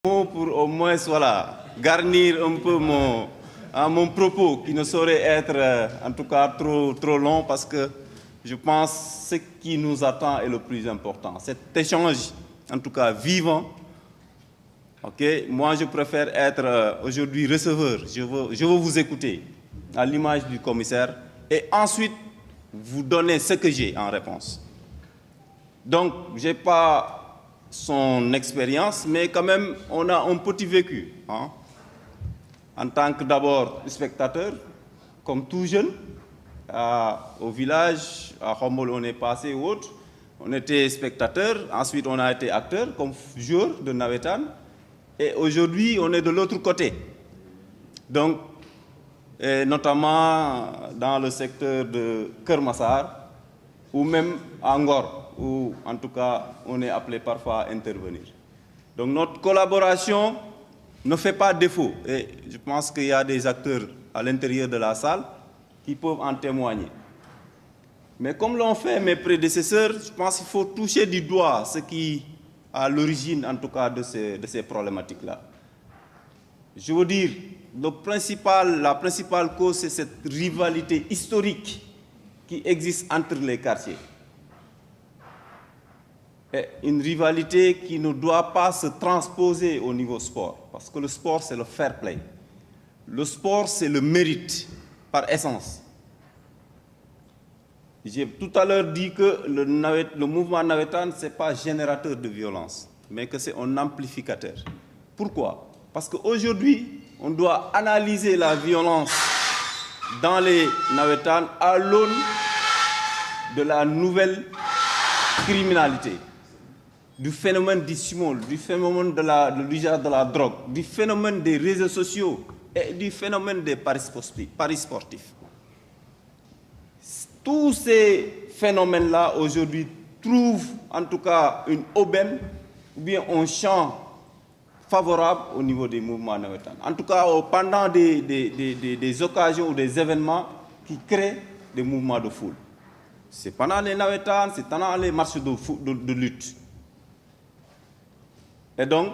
Pour au moins voilà, garnir un peu mon propos qui ne saurait être en tout cas trop long parce que je pense que ce qui nous attend est le plus important. Cet échange en tout cas vivant, moi je préfère être aujourd'hui receveur, je veux vous écouter à l'image du commissaire et ensuite vous donner ce que j'ai en réponse. Donc je n'ai pas son expérience, mais quand même, on a un petit vécu. Hein? En tant que d'abord spectateur, comme tout jeune, au village, à Khombole, on est passé ou autre, on était spectateur, ensuite on a été acteur comme joueur de Navetan, et aujourd'hui on est de l'autre côté. Donc, notamment dans le secteur de Kermassar, ou même à Ngor, où en tout cas on est appelé parfois à intervenir. Donc notre collaboration ne fait pas défaut et je pense qu'il y a des acteurs à l'intérieur de la salle qui peuvent en témoigner. Mais comme l'ont fait mes prédécesseurs, je pense qu'il faut toucher du doigt ce qui est à l'origine en tout cas de ces problématiques-là. Je veux dire, la principale cause, c'est cette rivalité historique qui existe entre les quartiers. Et une rivalité qui ne doit pas se transposer au niveau sport, parce que le sport, c'est le fair play. Le sport, c'est le mérite, par essence. J'ai tout à l'heure dit que le mouvement Navetan, ce n'est pas générateur de violence, mais que c'est un amplificateur. Pourquoi? Parce qu'aujourd'hui, on doit analyser la violence dans les Navetan à l'aune de la nouvelle criminalité, du phénomène du small, du phénomène de l'usage de la drogue, du phénomène des réseaux sociaux et du phénomène des paris sportifs. Tous ces phénomènes-là aujourd'hui trouvent en tout cas une aubaine ou bien un champ favorable au niveau des mouvements Navetan. En tout cas, pendant des occasions ou des événements qui créent des mouvements de foule. C'est pendant les Navetan, c'est pendant les marches de lutte. Et donc,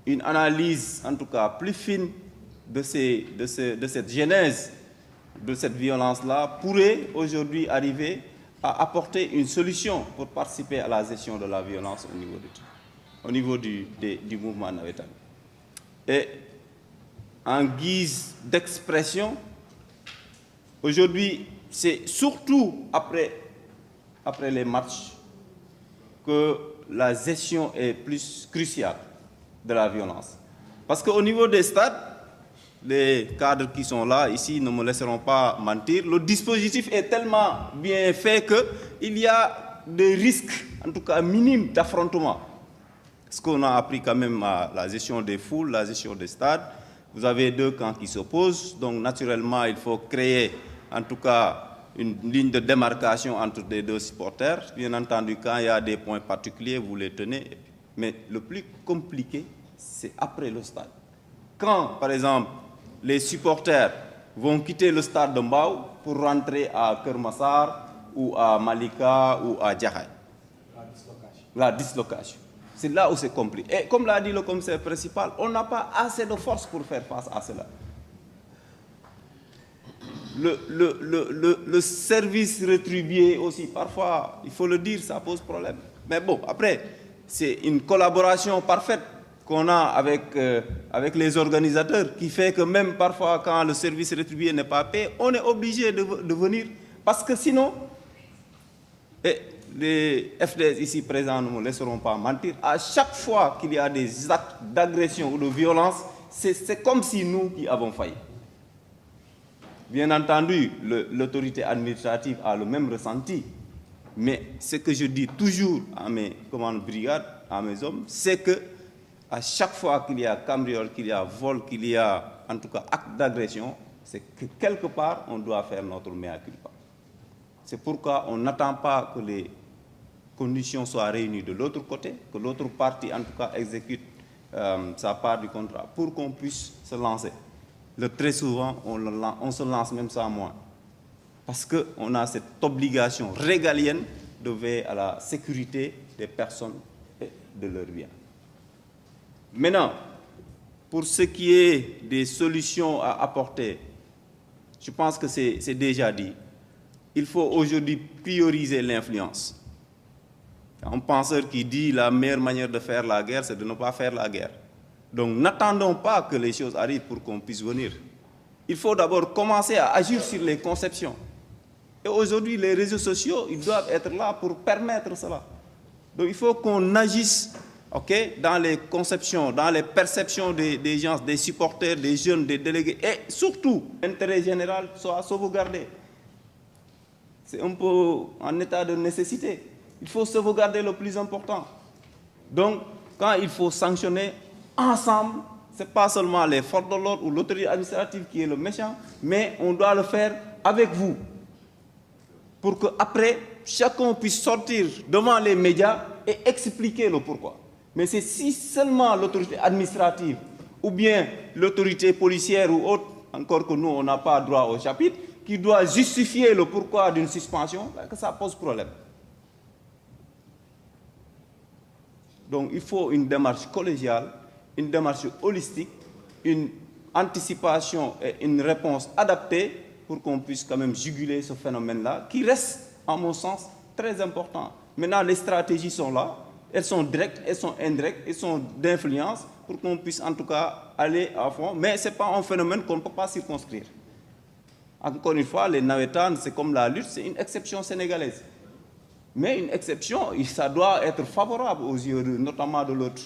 une analyse, en tout cas, plus fine de cette genèse, de cette violence-là, pourrait aujourd'hui arriver à apporter une solution pour participer à la gestion de la violence au niveau du mouvement Navetan. Et en guise d'expression, aujourd'hui, c'est surtout après les matchs que la gestion est plus cruciale de la violence. Parce qu'au niveau des stades, les cadres qui sont là, ici, ne me laisseront pas mentir, le dispositif est tellement bien fait qu'il y a des risques, en tout cas minimes, d'affrontement. Ce qu'on a appris quand même à la gestion des foules, la gestion des stades, vous avez deux camps qui s'opposent, donc naturellement, il faut créer, en tout cas, une ligne de démarcation entre les deux supporters. Bien entendu, quand il y a des points particuliers, vous les tenez. Mais le plus compliqué, c'est après le stade. Quand, par exemple, les supporters vont quitter le stade de Mbao pour rentrer à Kermassar ou à Malika ou à Djahaï. La dislocation. C'est là où c'est compliqué. Et comme l'a dit le commissaire principal, on n'a pas assez de force pour faire face à cela. Le service rétribué aussi, parfois, il faut le dire, ça pose problème. Mais bon, après, c'est une collaboration parfaite qu'on a avec les organisateurs qui fait que même parfois, quand le service rétribué n'est pas payé, on est obligé de venir. Parce que sinon, les FDS ici présents ne me laisseront pas mentir, à chaque fois qu'il y a des actes d'agression ou de violence, c'est comme si nous qui avons failli. Bien entendu, l'autorité administrative a le même ressenti, mais ce que je dis toujours à mes commandes brigades, à mes hommes, c'est que à chaque fois qu'il y a cambriole, qu'il y a vol, qu'il y a en tout cas acte d'agression, c'est que quelque part on doit faire notre mea culpa. C'est pourquoi on n'attend pas que les conditions soient réunies de l'autre côté, que l'autre partie en tout cas exécute sa part du contrat pour qu'on puisse se lancer. Très souvent, on se lance même sans moi. Parce qu'on a cette obligation régalienne de veiller à la sécurité des personnes et de leurs biens. Maintenant, pour ce qui est des solutions à apporter, je pense que c'est déjà dit. Il faut aujourd'hui prioriser l'influence. Un penseur qui dit la meilleure manière de faire la guerre, c'est de ne pas faire la guerre. Donc n'attendons pas que les choses arrivent pour qu'on puisse venir. Il faut d'abord commencer à agir sur les conceptions. Et aujourd'hui, les réseaux sociaux, ils doivent être là pour permettre cela. Donc il faut qu'on agisse dans les conceptions, dans les perceptions des gens, des supporters, des jeunes, des délégués. Et surtout, l'intérêt général soit sauvegardé. C'est un peu en état de nécessité. Il faut sauvegarder le plus important. Donc, quand il faut sanctionner ensemble, ce n'est pas seulement les forces de l'ordre ou l'autorité administrative qui est le méchant, mais on doit le faire avec vous. Pour qu'après, chacun puisse sortir devant les médias et expliquer le pourquoi. Mais c'est si seulement l'autorité administrative ou bien l'autorité policière ou autre, encore que nous, on n'a pas droit au chapitre, qui doit justifier le pourquoi d'une suspension, que ça pose problème. Donc il faut une démarche collégiale, une démarche holistique, une anticipation et une réponse adaptée pour qu'on puisse quand même juguler ce phénomène-là, qui reste, à mon sens, très important. Maintenant, les stratégies sont là, elles sont directes, elles sont indirectes, elles sont d'influence, pour qu'on puisse en tout cas aller à fond. Mais ce n'est pas un phénomène qu'on ne peut pas circonscrire. Encore une fois, les navétanes, c'est comme la lutte, c'est une exception sénégalaise. Mais une exception, ça doit être favorable aux yeux, notamment de l'autre.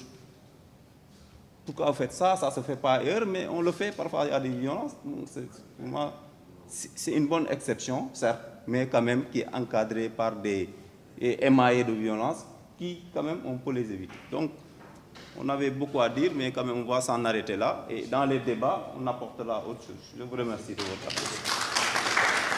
Pourquoi vous faites ça? Ça ne se fait pas ailleurs, mais on le fait, parfois il y a des violences. C'est une bonne exception, certes, mais quand même qui est encadrée par des émaillés de violence qui, quand même, on peut les éviter. Donc, on avait beaucoup à dire, mais quand même, on va s'en arrêter là. Et dans les débats, on apportera autre chose. Je vous remercie de votre attention.